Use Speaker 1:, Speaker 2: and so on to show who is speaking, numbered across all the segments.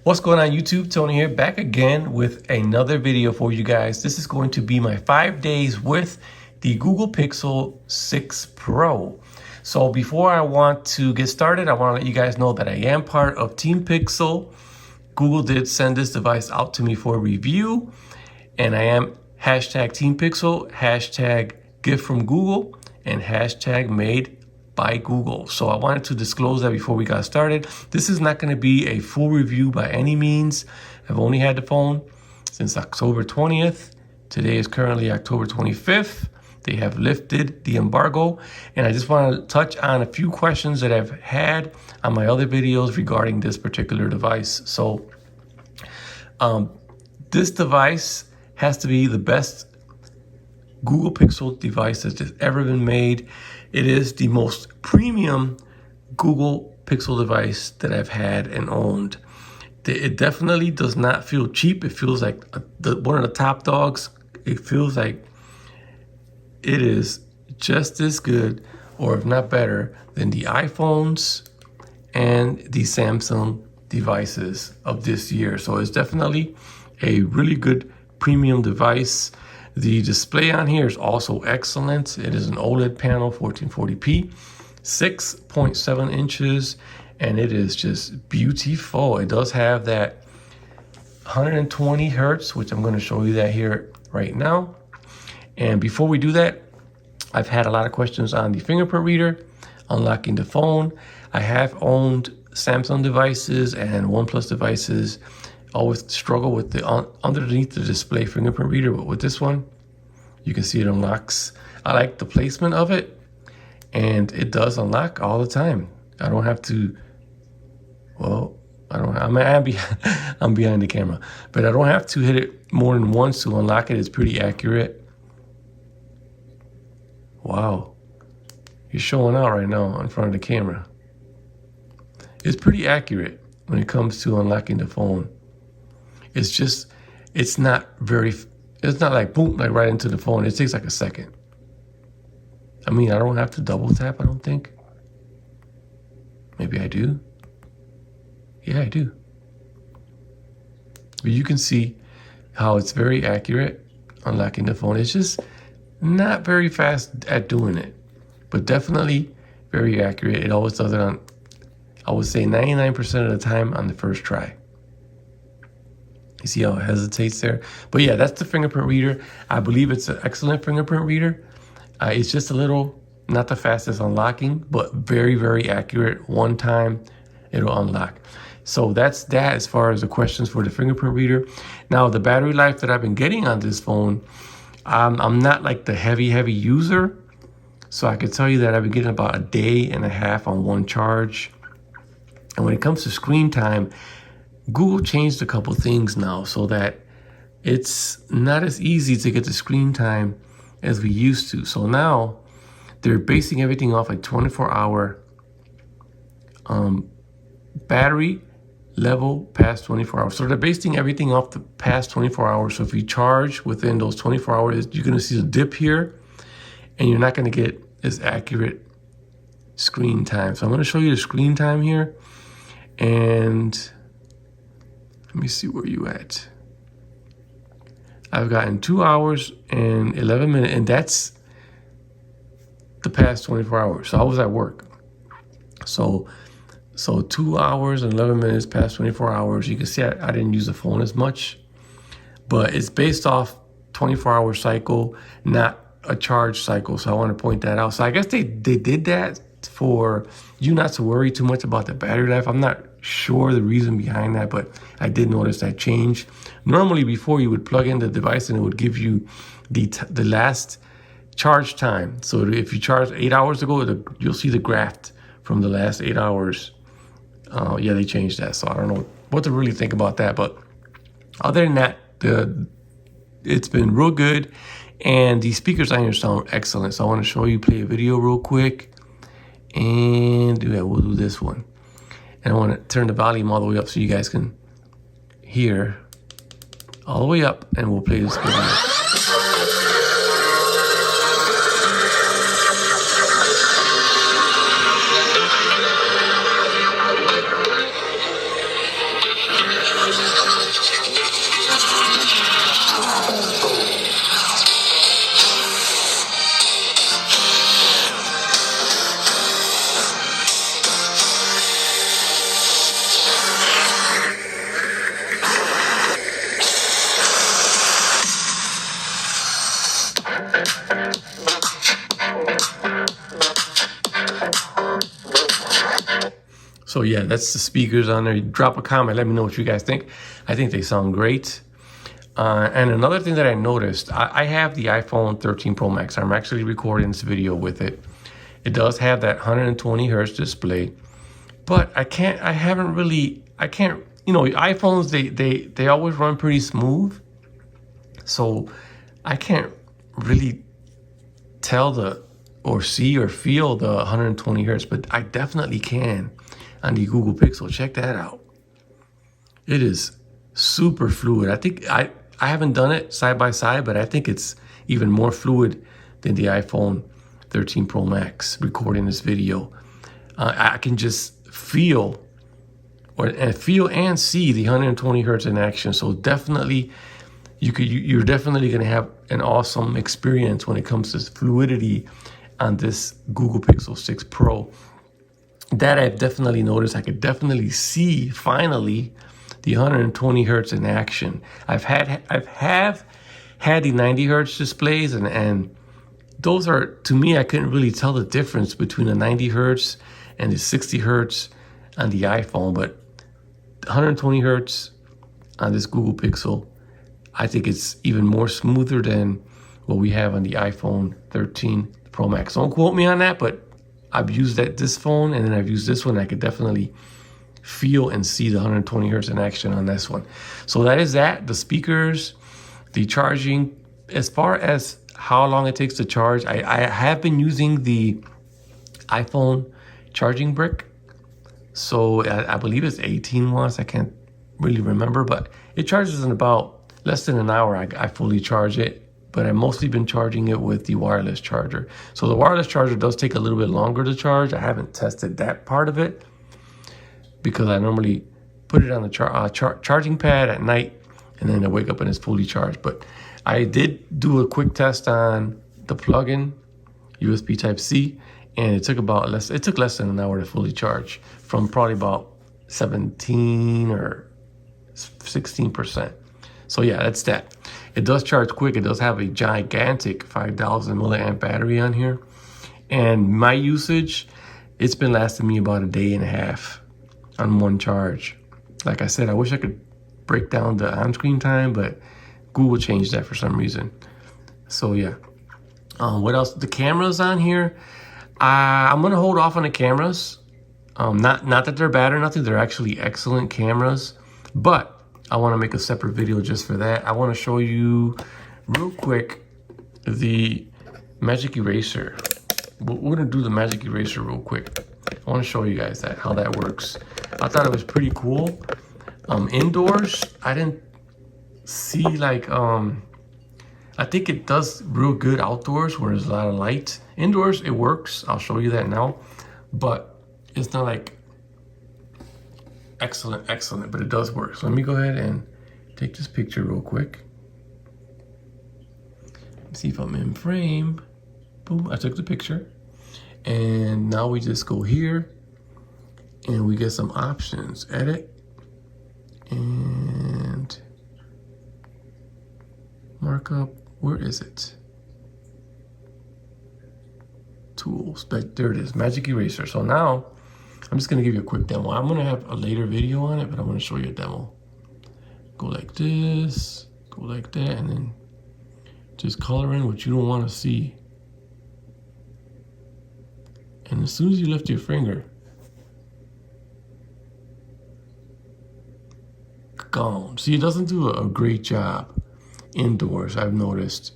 Speaker 1: What's going on YouTube? Tony here, back again with another video for you guys. This is going to be my 5 days with the Google Pixel 6 Pro. So before I want to get started, I want to let you guys know that I am part of Team Pixel. Google did send this device out to me for review, and I am hashtag Team Pixel, hashtag gift from Google, and hashtag made by Google. So I wanted to disclose that before we got started. This is not going to be a full review by any means. I've only had the phone since October 20th. Today is currently October 25th. They have lifted the embargo, and I just want to touch on a few questions that I've had on my other videos regarding this particular device. So this device has to be the best Google Pixel device that's ever been made. It is the most premium Google Pixel device that I've had and owned. It definitely does not feel cheap. It feels like one of the top dogs. It feels like it is just as good, or if not better, than the iPhones and the Samsung devices of this year. So it's definitely a really good premium device. The display on here is also excellent. It is an OLED panel, 1440p, 6.7 inches, and it is just beautiful. It does have that 120 hertz, which I'm going to show you that here right now. And before we do that, I've had a lot of questions on the fingerprint reader, unlocking the phone. I have owned Samsung devices and OnePlus devices. Always struggle with the underneath the display fingerprint reader, but with this one, you can see it unlocks. I like the placement of it, and it does unlock all the time. I don't have to, well, I'm behind the camera, but I don't have to hit it more than once to unlock it. It's pretty accurate. Wow, you're showing out right now in front of the camera. It's pretty accurate when it comes to unlocking the phone. It's just, it's not like boom, like right into the phone. It takes like a second. I mean, I don't have to double tap, I don't think. Maybe I do. Yeah, I do. But you can see how it's very accurate unlocking the phone. It's just not very fast at doing it, but definitely very accurate. It always does it on, I would say 99% of the time on the first try. You see how it hesitates there? But yeah, that's the fingerprint reader. I believe it's an excellent fingerprint reader. It's just a little, not the fastest unlocking, but very, very accurate. One time, it'll unlock. So that's that as far as the questions for the fingerprint reader. Now, the battery life that I've been getting on this phone, I'm not like the heavy user. So I can tell you that I've been getting about a day and a half on one charge. And when it comes to screen time, Google changed a couple things now so that it's not as easy to get the screen time as we used to. So now they're basing everything off a 24-hour battery level past 24 hours. So they're basing everything off the past 24 hours. So if you charge within those 24 hours, you're going to see the dip here, and you're not going to get as accurate screen time. So I'm going to show you the screen time here, and let me see where you at. I've gotten 2 hours and 11 minutes, and that's the past 24 hours. So I was at work. So 2 hours and 11 minutes past 24 hours. You can see I didn't use the phone as much, but it's based off 24-hour cycle, not a charge cycle. So I want to point that out. So I guess they did that for you not to worry too much about the battery life. I'm not sure the reason behind that, but I did notice that change. Normally before, you would plug in the device and it would give you the last charge time. So if you charged 8 hours ago, you'll see the graph from the last 8 hours. Yeah, they changed that. So I don't know what to really think about that. But other than that, it's been real good. And the speakers on here sound excellent. So I want to show you, play a video real quick. And yeah, we'll do this one. And I want to turn the volume all the way up so you guys can hear all the way up, and we'll play this video. So yeah, that's the speakers on there. Drop a comment, let me know what you guys think. I think they sound great. And another thing that I noticed, I have the iPhone 13 Pro Max. I'm actually recording this video with it. It does have that 120 hertz display, but I can't, you know, iPhones, they always run pretty smooth. So I can't really tell or see or feel the 120 hertz, but I definitely can on the Google Pixel. Check that out. It is super fluid. I think I haven't done it side by side, but I think it's even more fluid than the iPhone 13 Pro Max recording this video. I can just feel and see the 120 hertz in action. So definitely, you're definitely going to have an awesome experience when it comes to fluidity on this Google Pixel 6 Pro. That I've definitely noticed. I could definitely see finally the 120 hertz in action. I've had the 90 hertz displays, and those are, to me, I couldn't really tell the difference between the 90 hertz and the 60 hertz on the iPhone, but 120 hertz on this Google Pixel, I think it's even more smoother than what we have on the iPhone 13 Pro Max. Don't quote me on that, but I've used this phone, and then I've used this one. I could definitely feel and see the 120 hertz in action on this one. So that is that. The speakers, the charging. As far as how long it takes to charge, I have been using the iPhone charging brick. So I believe it's 18 watts. I can't really remember, but it charges in about less than an hour. I fully charge it. But I've mostly been charging it with the wireless charger. So the wireless charger does take a little bit longer to charge. I haven't tested that part of it because I normally put it on the charging pad at night, and then I wake up and it's fully charged. But I did do a quick test on the plug-in USB Type-C, and it took less than an hour to fully charge from probably about 17 or 16%. So yeah, that's that. It does charge quick. It does have a gigantic 5,000 milliamp battery on here. And my usage, it's been lasting me about a day and a half on one charge. Like I said, I wish I could break down the on-screen time, but Google changed that for some reason. So yeah. What else? The cameras on here. I'm gonna hold off on the cameras. Not that they're bad or nothing. They're actually excellent cameras, but I want to make a separate video just for that. I want to show you real quick the Magic Eraser. We're going to do the Magic Eraser real quick. I want to show you guys how that works. I thought it was pretty cool. Indoors, I didn't see like, I think it does real good outdoors where there's a lot of light. Indoors, it works. I'll show you that now. But it's not like excellent, but it does work. So let me go ahead and take this picture real quick. See if I'm in frame. Boom, I took the picture. And now we just go here and we get some options. Edit and markup. Where is it? Tools, but there it is, Magic Eraser. So now I'm just gonna give you a quick demo. I'm gonna have a later video on it, but I'm gonna show you a demo. Go like this, go like that, and then just color in what you don't wanna see. And as soon as you lift your finger, gone. See, it doesn't do a great job indoors, I've noticed.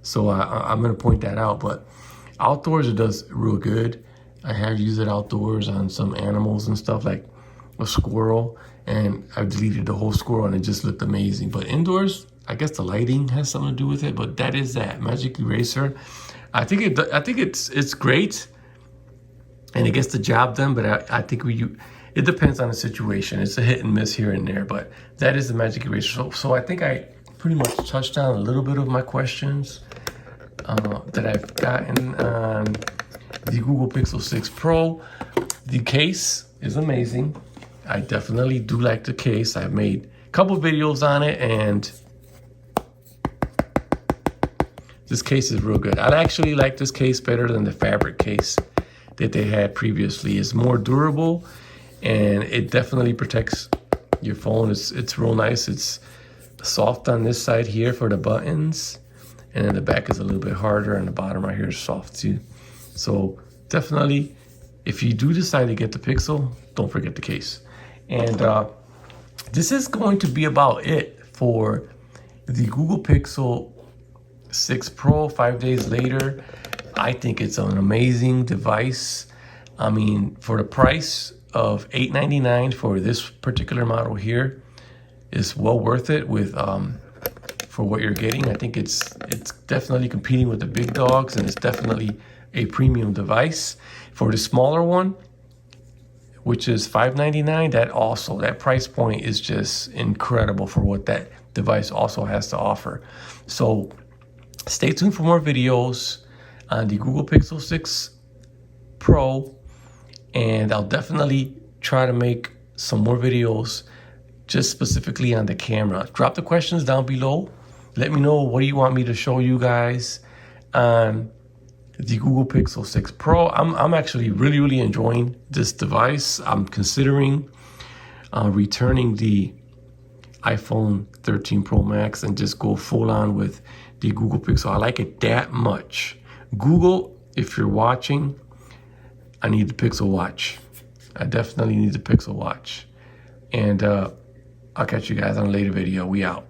Speaker 1: So I'm gonna point that out, but outdoors it does real good. I have used it outdoors on some animals and stuff, like a squirrel, and I've deleted the whole squirrel and it just looked amazing. But indoors, I guess the lighting has something to do with it, but that is that Magic Eraser. I think it's great and it gets the job done, but I think it depends on the situation. It's a hit and miss here and there, but that is the Magic Eraser. So I think I pretty much touched on a little bit of my questions that I've gotten on the Google Pixel 6 Pro. The case is amazing. I definitely do like the case. I've made a couple videos on it, and This case is real good. I actually like this case better than the fabric case that they had previously. It's more durable, and it definitely protects your phone. It's real nice. It's soft on this side here for the buttons, and then the back is a little bit harder, and the bottom right here is soft too. So definitely, if you do decide to get the Pixel, don't forget the case. And this is going to be about it for the Google Pixel 6 Pro 5 days later. I think it's an amazing device. I mean, for the price of $899 for this particular model here, is well worth it with for what you're getting. I think it's definitely competing with the big dogs, and it's definitely a premium device. For the smaller one, which is $599, that price point is just incredible for what that device also has to offer. So stay tuned for more videos on the Google Pixel 6 Pro, and I'll definitely try to make some more videos just specifically on the camera. Drop the questions down below. Let me know, what do you want me to show you guys on the Google Pixel 6 Pro. I'm actually really enjoying this device. I'm considering returning the iPhone 13 Pro Max and just go full on with the Google Pixel. I like it that much. Google, if you're watching, I need the Pixel Watch. I definitely need the Pixel Watch. And I'll catch you guys on a later video. We out.